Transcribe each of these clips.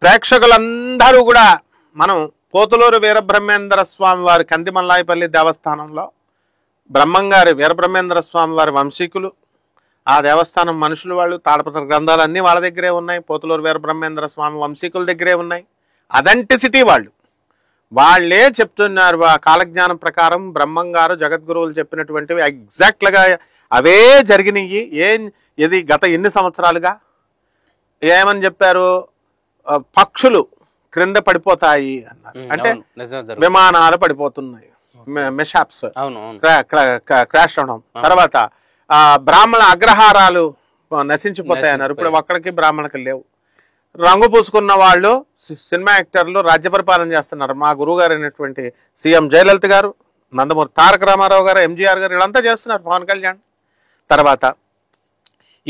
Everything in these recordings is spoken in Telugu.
ప్రేక్షకులందరూ కూడా మనం పోతులూరు వీరబ్రహ్మేంద్ర స్వామి వారి కందిమల్లాయపల్లి దేవస్థానంలో బ్రహ్మంగారి వీరబ్రహ్మేంద్ర స్వామి వారి వంశీకులు, ఆ దేవస్థానం మనుషులు, వాళ్ళు తాళపత్ర గ్రంథాలు అన్నీ వాళ్ళ దగ్గరే ఉన్నాయి. పోతులూరు వీరబ్రహ్మేంద్ర స్వామి వంశీకుల దగ్గరే ఉన్నాయి. అథెంటిసిటీ వాళ్ళే చెప్తున్నారు. ఆ కాలజ్ఞానం ప్రకారం బ్రహ్మంగారు జగద్గురువులు చెప్పినటువంటివి ఎగ్జాక్ట్గా అవే జరిగినాయి. ఇది గత ఎన్ని సంవత్సరాలుగా ఏమని చెప్పారు? పక్షులు క్రింద పడిపోతాయి అన్నారు. అంటే విమానాలు పడిపోతున్నాయి, మిషాప్స్, క్రాష్ అవడం. తర్వాత బ్రాహ్మణ అగ్రహారాలు నశించిపోతాయి అన్నారు. ఇప్పుడు ఒక్కడికి బ్రాహ్మణకి లేవు. రంగు పూసుకున్న వాళ్ళు సినిమా యాక్టర్లు రాజ్య పరిపాలన చేస్తున్నారు. మా గురువు గారు అయినటువంటి సీఎం జయలలిత గారు, నందమూరి తారక రామారావు గారు, ఎంజీఆర్ గారు, వీళ్ళంతా చేస్తున్నారు. పవన్ కళ్యాణ్. తర్వాత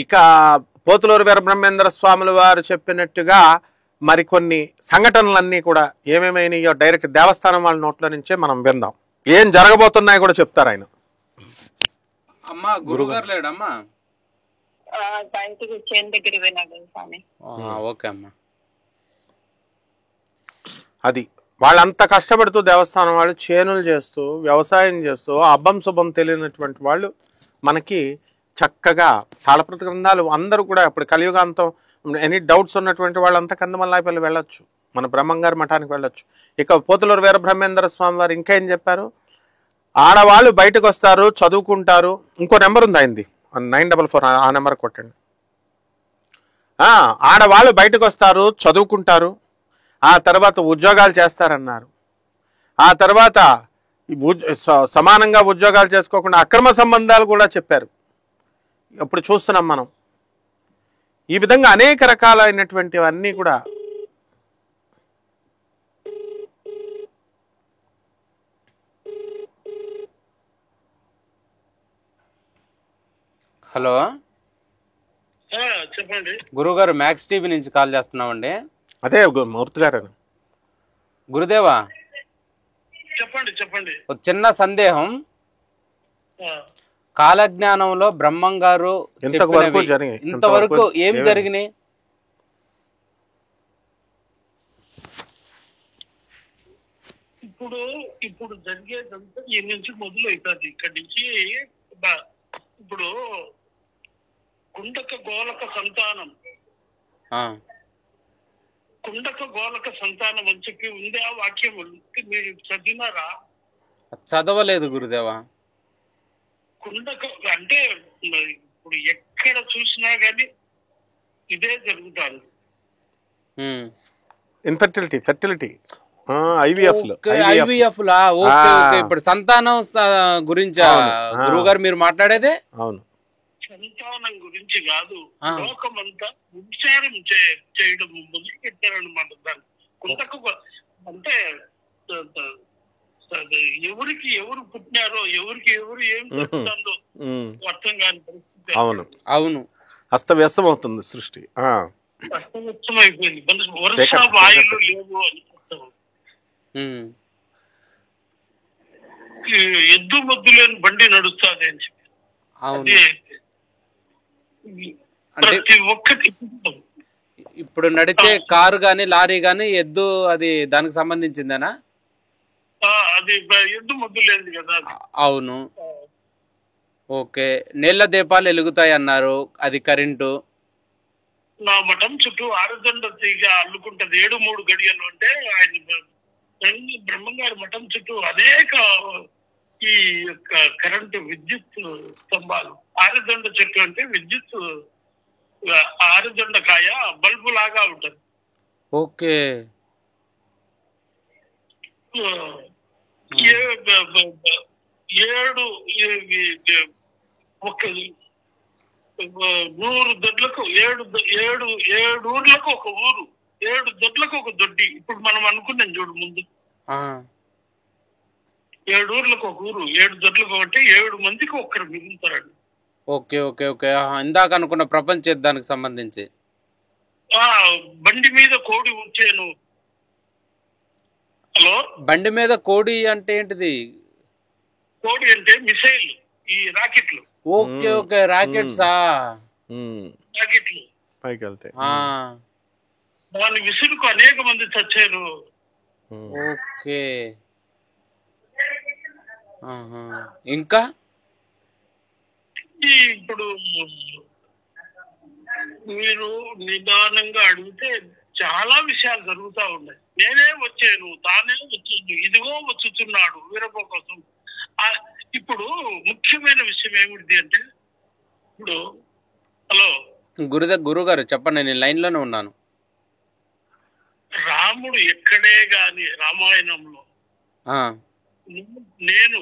ఇక పోతులూరు వీరబ్రహ్మేంద్ర స్వాముల వారు చెప్పినట్టుగా మరికొన్ని సంఘటనలన్నీ కూడా ఏమేమైనాయో డైరెక్ట్ దేవస్థానం వాళ్ళ నోట్ల నుంచే మనం విందాం. ఏం జరగబోతున్నాయో కూడా చెప్తారు ఆయన. అమ్మా గురుగారు లేడమ్మా? అది వాళ్ళంతా కష్టపడుతూ దేవస్థానం వాళ్ళు చేనులు చేస్తూ వ్యవసాయం చేస్తూ అబ్బం శుభం తెలియనటువంటి వాళ్ళు మనకి చక్కగా తాళపత్ర గ్రంథాలు అందరూ కూడా ఇప్పుడు కలియుగాంతం ఎనీ డౌట్స్ ఉన్నటువంటి వాళ్ళంతా కందమల్లాయపల్లి వెళ్ళొచ్చు, మన బ్రహ్మంగారి మఠానికి వెళ్ళొచ్చు. ఇక పోతులూరు వీరబ్రహ్మేంద్ర స్వామి వారు ఇంకా ఏం చెప్పారు? ఆడవాళ్ళు బయటకు వస్తారు, చదువుకుంటారు. ఇంకో నెంబర్ ఉంది అయింది 944, ఆ నెంబర్ కొట్టండి. ఆడవాళ్ళు బయటకు వస్తారు, చదువుకుంటారు, ఆ తర్వాత ఉద్యోగాలు చేస్తారన్నారు. ఆ తర్వాత సమానంగా ఉద్యోగాలు చేసుకోకుండా అక్రమ సంబంధాలు కూడా చెప్పారు. ఇప్పుడు చూస్తున్నాం మనం. ఈ విధంగా అనేక రకాలైనటువంటివన్నీ కూడా హలో చెప్పండి గురుగారు, మ్యాక్స్ టీవీ నుంచి కాల్ చేస్తున్నామండి. అదే మూర్తి గారు. గురుదేవా చెప్పండి చెప్పండి. ఒక చిన్న సందేహం. కాలజ్ఞానంలో బ్రహ్మం గారు ఇంతవరకు ఏం జరిగినాయి? ఇప్పుడు జరిగేదంతా ఈ నుంచి మొదలు అవుతుంది. ఇక్కడి నుంచి ఇప్పుడు కుండక గోలక సంతానం, కుండక గోలక సంతానం అని చెప్పి ఉంది. ఆ వాక్యం మీరు చదివినారా? చదవలేదు గురుదేవా. కుండక అంటే ఇప్పుడు ఎక్కడ చూసినా గానీ ఇదే జరుగుతుంది. ఇన్ఫర్టిలిటీ, ఫెర్టిలిటీ, ఇప్పుడు సంతానం గురించి గురువుగారు మీరు మాట్లాడేదే? అవును, సంతానం గురించి కాదు, లోకమంతా ఉపచారం చేయడం మొదలు పెట్టారనమాట. దాన్ని కుండక అంటే ఎవరికి ఎవరు పుట్టినారో, ఎవరికి ఎవరు ఏం జరుగుతుందో అర్థం కాని పరిస్థితి. అవును అవును, అస్తవ్యస్తం అవుతుంది సృష్టి, అస్తవ్యస్తం అయిపోయింది. వరుస వాయులు లేవు అని ఎద్దు మొద్దు లేని బండి నడుస్తుంది అని చెప్పి ప్రతి ఒక్కటి. ఇప్పుడు నడిచే కారు గాని లారీ గాని ఎద్దు, అది దానికి సంబంధించిందేనా? అది ఎద్దు మొద్దు లేదు కదా. అవును, ఓకే. నీళ్ల దీపాలు వెలుగుతాయి అన్నారు, అది కరెంటు. నా మఠం చుట్టూ ఆరుదండ తీగ అల్లుకుంటది 7-3 గడియలు. అంటే ఆయన బ్రహ్మంగారి మఠం చుట్టూ అనేక ఈ యొక్క కరెంటు విద్యుత్ స్తంభాలు. ఆరుదండ చెట్టు అంటే విద్యుత్ ఆరుదండ కాయ బల్బు లాగా ఉంటది. ఓకే. ఏడు ఒక 100 దొడ్లకు 7 ఊర్లకు ఒక ఊరు, 7 దొడ్లకు ఒక దొడ్డి. ఇప్పుడు మనం అనుకున్నాం చూడు ముందు, 7 ఊర్లకు ఒక ఊరు, 7 దొడ్లకు ఒకటి, 7 మందికి ఒక్కరు మిగులుతారండి. Okay okay okay. ఇందాక అనుకున్న ప్రపంచ యుద్ధానికి సంబంధించి బండి మీద కోడి వచ్చాను. హలో, బండి మీద కోడి అంటే ఏంటిది? కోడి అంటే మిసైల్, ఈ రాకెట్లు. Okay okay, rockets. రాకెట్లు పైకి వెళ్తాయి. దాని విసురుకు అనేక మంది చచ్చారు. ఓకే. ఆహా. ఇంకా ఇప్పుడు మీరు నిదానంగా అడిగితే చాలా విషయాలు జరుగుతా ఉన్నాయి. నేనే వచ్చాను, తానే వచ్చాను, ఇదిగో వచ్చుతున్నాడు వీరప్ప కోసం. ఇప్పుడు ముఖ్యమైన విషయం ఏమిటి అంటే, ఇప్పుడు హలో గురుగారు చెప్పండి, నేను లైన్ లోనే ఉన్నాను. రాముడు ఎక్కడే గాని రామాయణంలో నేను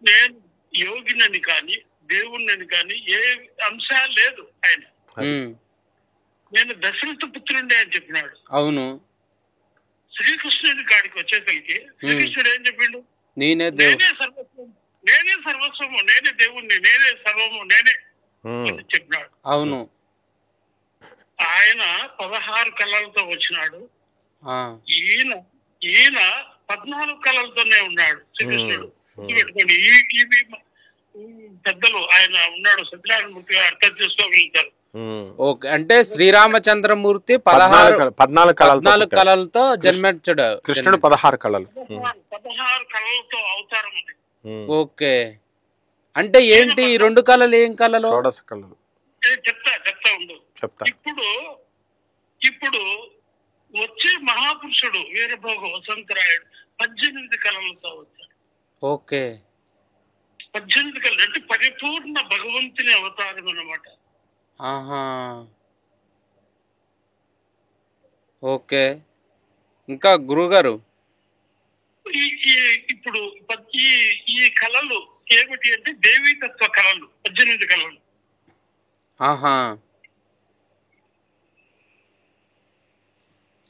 నేను యోగినని కానీ దేవుణ్ణని కానీ ఏ అంశాలు లేదు. ఆయన నేను దశరథ పుత్రుండే అని చెప్పినాడు. అవును. శ్రీకృష్ణుడి కాడికి వచ్చేసరికి శ్రీకృష్ణుడు ఏం చెప్పిండు? నేనే సర్వస్వము, నేనే సర్వస్వము, నేనే దేవుణ్ణి, నేనే సర్వము, నేనే అని చెప్పినాడు. అవును. ఆయన 16 కళలతో వచ్చినాడు. ఈయన 14 కళలతోనే ఉన్నాడు శ్రీకృష్ణుడు. పెట్టుకోండి, ఇవి పెద్దలు ఆయన ఉన్నాడు, సత్యనారాయణమూర్తిగా అర్థం చేసుకోగలుగుతారు. ఓకే, అంటే శ్రీరామచంద్రమూర్తి 14 కళలతో జన్మించాడు, కృష్ణుడు 16 కళలు, 16 కళలతో అవతారం అది. ఓకే, అంటే ఏంటి ఈ 2 కళలు? ఏం కళలు? చెప్తా ఉండు. ఇప్పుడు వచ్చే మహాపురుషుడు వీరభోగ వసంతరాయుడు 18 కళలతో వచ్చాడు. ఓకే, 18 కళలు అంటే పరిపూర్ణ భగవంతుని అవతారం అన్నమాట. ఆహా, ఓకే. ఇంకా గురుగారు, ఇప్పుడు ఈ కళలు ఏమిటి అంటే దేవీతత్వ కళలు, 18 కళలు. ఆహా,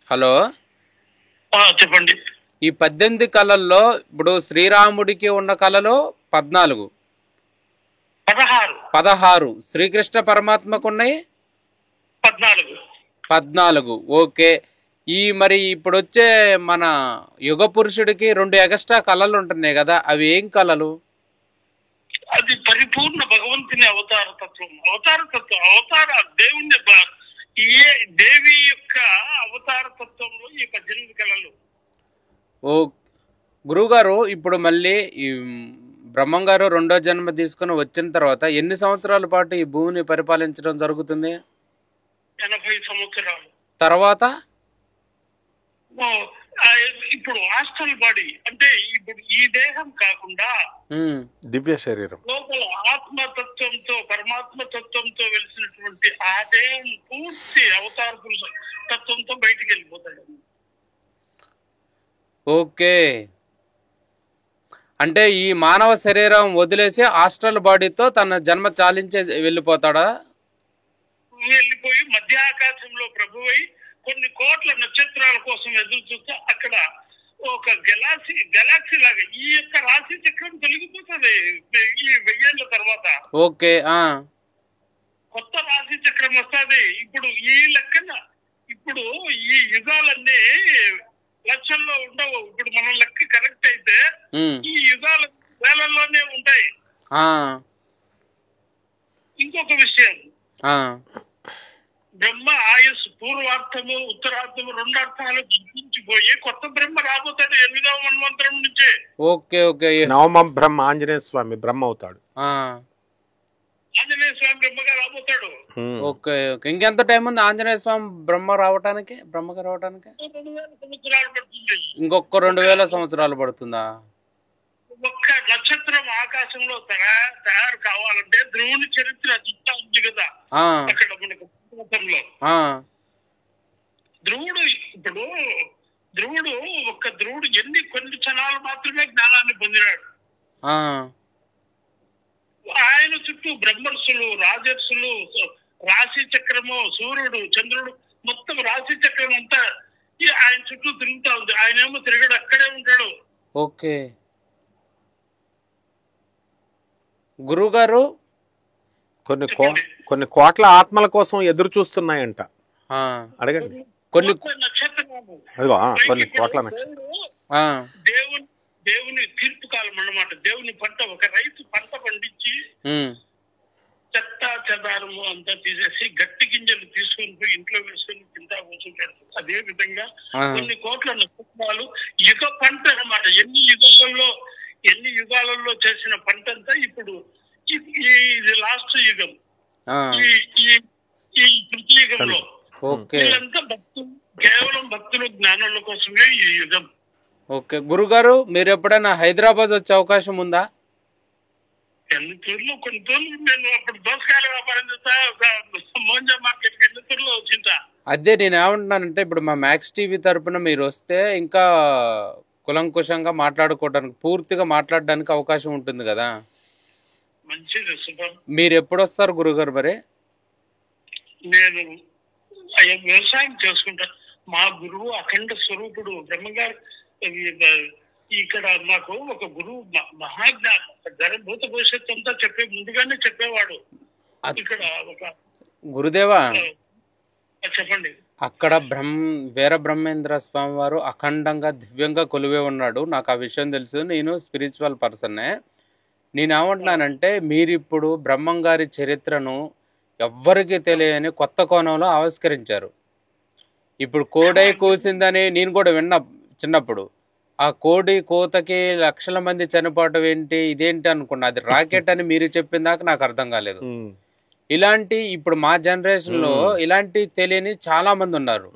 హలో చెప్పండి. ఈ 18 కళల్లో ఇప్పుడు శ్రీరాముడికి ఉన్న కళలు 16, శ్రీకృష్ణ పరమాత్మకు ఉన్నాయి 14. ఓకే. ఈ మరి ఇప్పుడు వచ్చే మన యుగ పురుషుడికి 2 ఎక్స్ట్రా కళలు ఉంటున్నాయి కదా, అవి ఏం కళలు? అది పరిపూర్ణ భగవంతుని అవతార దేవుని దేవి యొక్క అవతార తత్వంలో ఈ 18 కళలు. ఓ గురువుగారు, ఇప్పుడు మళ్ళీ ఈ బ్రహ్మం గారు 2వ జన్మ తీసుకుని వచ్చిన తర్వాత ఎన్ని సంవత్సరాల పాటు ఈ భూమిని పరిపాలించడం జరుగుతుంది? 80 సంవత్సరాలు తర్వాత ఇప్పుడు హాస్టల్ బాడీ అంటే ఇప్పుడు ఈ దేహం కాకుండా దివ్య శరీరం లోపల ఆత్మతత్వంతో పరమాత్మ తత్వంతో వెలిసినటువంటి ఆ దేహం పూర్తి అవతార పురుష తత్వంతో బయటికి వెళ్ళిపోతాడు. ఓకే, అంటే ఈ మానవ శరీరం వదిలేసి హాస్టల్ బాడీతో తన జన్మ చాలించే వెళ్ళిపోతాడా? వెళ్ళిపోయి మధ్య ఆకాశంలో ప్రభువై కొన్ని కోట్ల నక్షత్రాల కోసం ఎదురు చూస్తే అక్కడ ఒక గెలాక్సీ లాగా ఈ యొక్క రాశి చక్రం తొలగిపోతుంది ఈ 1000 ఏళ్ల తర్వాత. ఓకే, కొత్త రాశి చక్రం వస్తుంది. ఇప్పుడు ఈ లెక్కన ఇప్పుడు ఈ యుగాలన్నీ లక్షల్లో ఉండవు. ఇప్పుడు మన లెక్క కరెక్ట్ అయితే ఈ యుగాలు వేలల్లోనే ఉంటాయి. ఇంకొక విషయం, బ్రహ్మ ఆయుష్ పూర్వార్థము ఉత్తరార్థము 2 అర్థాలు గుర్తించిపోయి కొత్త బ్రహ్మ రాబోతాడు 8వ మన్వంతరం నుంచే. Okay, okay. నవమ బ్రహ్మ ఆంజనేయ స్వామి బ్రహ్మ అవుతాడు. ఆంజనేయ స్వామి బ్రహ్మగా రాబోతాడు. Okay, okay. ఇంకెంత టైం ఉంది ఆంజనేయ స్వామి బ్రహ్మగా రావటానికి? 2000 సంవత్సరాలు పడుతుంది. ఇంకొక 2000 సంవత్సరాలు పడుతుందా? ఒక్క నక్షత్రం ఆకాశంలో తయారు కావాలంటే ధ్రువుని చరిత్ర చుట్టా ఉంది కదా అక్కడ మనకు ధ్రువుడు ఒక్క ధ్రువుడు కొన్ని క్షణాలు మాత్రమే జ్ఞానాన్ని పొందినాడు. ఆయన చుట్టూ బ్రహ్మర్షులు, రాజర్షులు, రాశి చక్రము, సూర్యుడు, చంద్రుడు, మొత్తం రాశి చక్రం అంతా ఆయన చుట్టూ తిరుగుతా ఉంది. ఆయన ఏమో తిరగడు, అక్కడే ఉంటాడు. ఓకే గురుగారు, కొన్ని కోట్ల ఆత్మల కోసం ఎదురు చూస్తున్నాయంట, అడగండి. కొన్ని నక్షత్రాలు, కొన్ని కోట్ల దేవుని తీర్పు కాలం అన్నమాట. దేవుని పంట, ఒక రైతు పంట పండించి చెత్త చెదారము అంతా తీసేసి గట్టి గింజలు తీసుకొని పోయి ఇంట్లో వేసుకొని అదే విధంగా ఆ. కొన్ని కోట్ల నక్షత్రాలు యుగ పంట అన్నమాట. ఎన్ని యుగాలలో చేసిన పంట అంతా ఇప్పుడు ఇది లాస్ట్ యుగం. ఆ, ఈ తృతీయ యుగంలో ఓకే వీళ్ళంతా భక్తులు, కేవలం భక్తులు జ్ఞానుల కోసమే ఈ యుగం. ఓకే గురుగారు, మీరు ఎప్పుడైనా హైదరాబాద్ వచ్చే అవకాశం ఉందా? ఎన్ని తూర్లు కొన్ని తూర్లు నేను అప్పుడు దోసకాయల వ్యాపారం చేస్తా, మోంజా మార్కెట్ ఎన్ని తూర్లు వచ్చిందా. అదే నేను ఏమంటున్నానంటే, ఇప్పుడు మా మ్యాక్స్ టీవీ తరపున మీరు వస్తే ఇంకా కులంకుశంగా మాట్లాడుకోవడానికి, పూర్తిగా మాట్లాడడానికి అవకాశం ఉంటుంది కదా. మంచిది శుభం. మీరు ఎప్పుడు వస్తారు గురుగారు మరి? నేను వ్యవసాయం చేసుకుంటా. మా గురువు అఖండ స్వరూపుడు బ్రహ్మగారు. ఇక్కడ మాకు ఒక గురువు మహాజ్ఞానం, భూత భవిష్యత్తు అంతా ముందుగానే చెప్పేవాడు. ఇక్కడ ఒక గురుదేవా, చెప్పండి. అక్కడ వీర బ్రహ్మేంద్ర స్వామి వారు అఖండంగా దివ్యంగా కొలువే ఉన్నాడు. నాకు ఆ విషయం తెలుసు. నేను స్పిరిచువల్ పర్సన్నే. నేనేమంటున్నానంటే, మీరిప్పుడు బ్రహ్మం గారి చరిత్రను ఎవ్వరికి తెలియని కొత్త కోణంలో ఆవిష్కరించారు. ఇప్పుడు కోడై కూసిందని నేను కూడా విన్నా చిన్నప్పుడు. ఆ కోడి కోతకి లక్షల మంది చనిపోవటం ఏంటి, ఇదేంటి అనుకున్నా. అది రాకెట్ అని మీరు చెప్పిన దాకా నాకు అర్థం కాలేదు. ఇలాంటి ఇప్పుడు మా జనరేషన్ లో ఇలాంటి తెలియని చాలా మంది ఉన్నారు.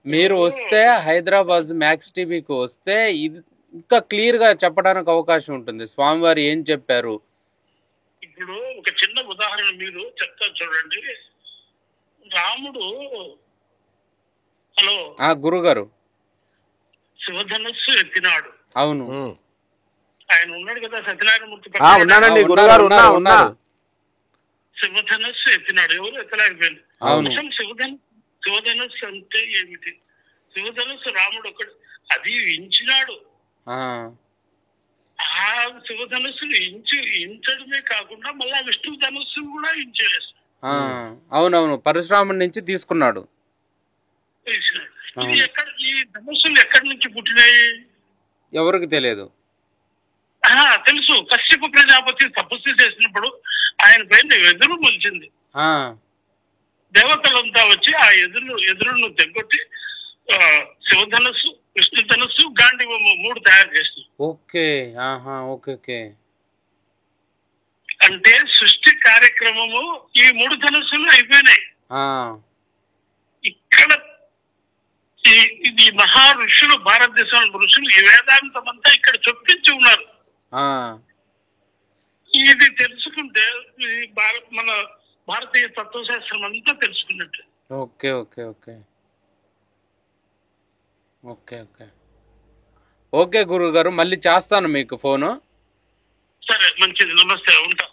మీరు వస్తే హైదరాబాద్ మ్యాక్స్ టీవీకి వస్తే ఇది ఇంకా క్లియర్ గా చెప్పడానికి అవకాశం ఉంటుంది. స్వామివారు ఏం చెప్పారు. ఇప్పుడు ఒక చిన్న ఉదాహరణ మీరు చెప్తా చూడండి. రాముడు గురుగారు శివధనస్సు ఎత్తినాడు. అవును, ఆయన ఉన్నాడు కదా సత్యనారాయణమూర్తి. ఉన్నానండి గురుగారు, ఉన్నారు. శివధనస్సు ఎత్తినాడు, ఎవరు ఎత్తలేకపోయింది. శివధనస్సు అంటే ఏమిటి? శివధనస్సు రాముడు ఒకడు అది ఇంచినాడు. ఆ శివధనస్సును ఇంచడమే కాకుండా మళ్ళా విష్ణు ధనస్సు కూడా ఇంచేస్తాడు. అవునవును, పరశురాముడి నుంచి తీసుకున్నాడు. ఇది ఈ ధనుస్సులు ఎక్కడి నుంచి పుట్టినాయి ఎవరికి తెలియదు. తెలుసు. కశ్యప ప్రజాపతి తపస్సు చేసినప్పుడు ఆయన పైన ఎదురు మొలిచింది. దేవతలంతా వచ్చి ఆ ఎదురును తెగొట్టి శివధనస్సు, విష్ణు ధనస్సు, గాంధీవము 3 తయారు చేస్తుంది. Okay okay. అంటే సృష్టి కార్యక్రమము ఈ 3 ధనస్సులు అయిపోయినాయి. ఇక్కడ ఇది మహా ఋషులు, భారతదేశంలో ఋషులు ఈ వేదాంతం అంతా ఇక్కడ చొప్పించి ఉన్నారు. ఇది తెలుసుకుంటే మన భారతీయ తత్వశాస్త్రం అంతా తెలుసుకున్నట్టు. Okay okay okay okay okay okay గురువు గారు, మళ్ళీ చేస్తాను మీకు ఫోను. సరే, మంచిది. నమస్తే, ఉంటా.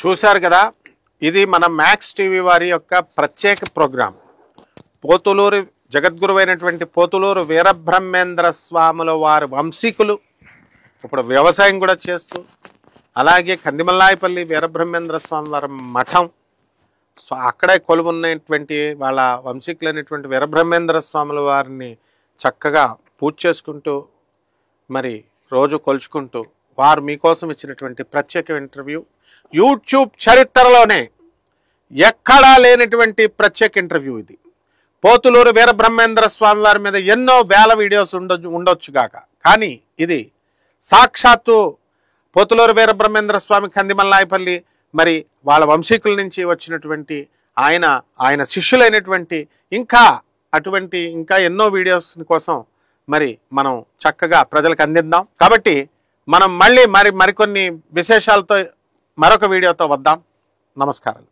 చూశారు కదా, ఇది మన మ్యాక్స్ టీవీ వారి యొక్క ప్రత్యేక ప్రోగ్రాం. పోతులూరు జగద్గురువైనటువంటి పోతులూరు వీరబ్రహ్మేంద్ర స్వాముల వారి వంశీకులు ఇప్పుడు వ్యవసాయం కూడా చేస్తూ, అలాగే కందిమల్లాయపల్లి వీరబ్రహ్మేంద్ర స్వామి వారి మఠం, సో అక్కడే కొలువున్నటువంటి వాళ్ళ వంశీకులైనటువంటి వీరబ్రహ్మేంద్ర స్వాముల వారిని చక్కగా పూజ చేసుకుంటూ, మరి రోజు కొలుచుకుంటూ, వారు మీకోసం ఇచ్చినటువంటి ప్రత్యేక ఇంటర్వ్యూ, యూట్యూబ్ చరిత్రలోనే ఎక్కడా లేనటువంటి ప్రత్యేక ఇంటర్వ్యూ ఇది. పోతులూరు వీరబ్రహ్మేంద్ర స్వామి వారి మీద ఎన్నో వేల వీడియోస్ ఉండొచ్చుగాక, కానీ ఇది సాక్షాత్తు పోతులూరు వీరబ్రహ్మేంద్ర స్వామి కందిమల్లాయపల్లి మరి వాళ్ళ వంశీకుల నుంచి వచ్చినటువంటి ఆయన శిష్యులైనటువంటి ఇంకా ఎన్నో వీడియోస్ కోసం మరి మనం చక్కగా ప్రజలకు అందిద్దాం. కాబట్టి మనం మళ్ళీ మరికొన్ని విశేషాలతో మరొక వీడియోతో వద్దాం. నమస్కారాలు.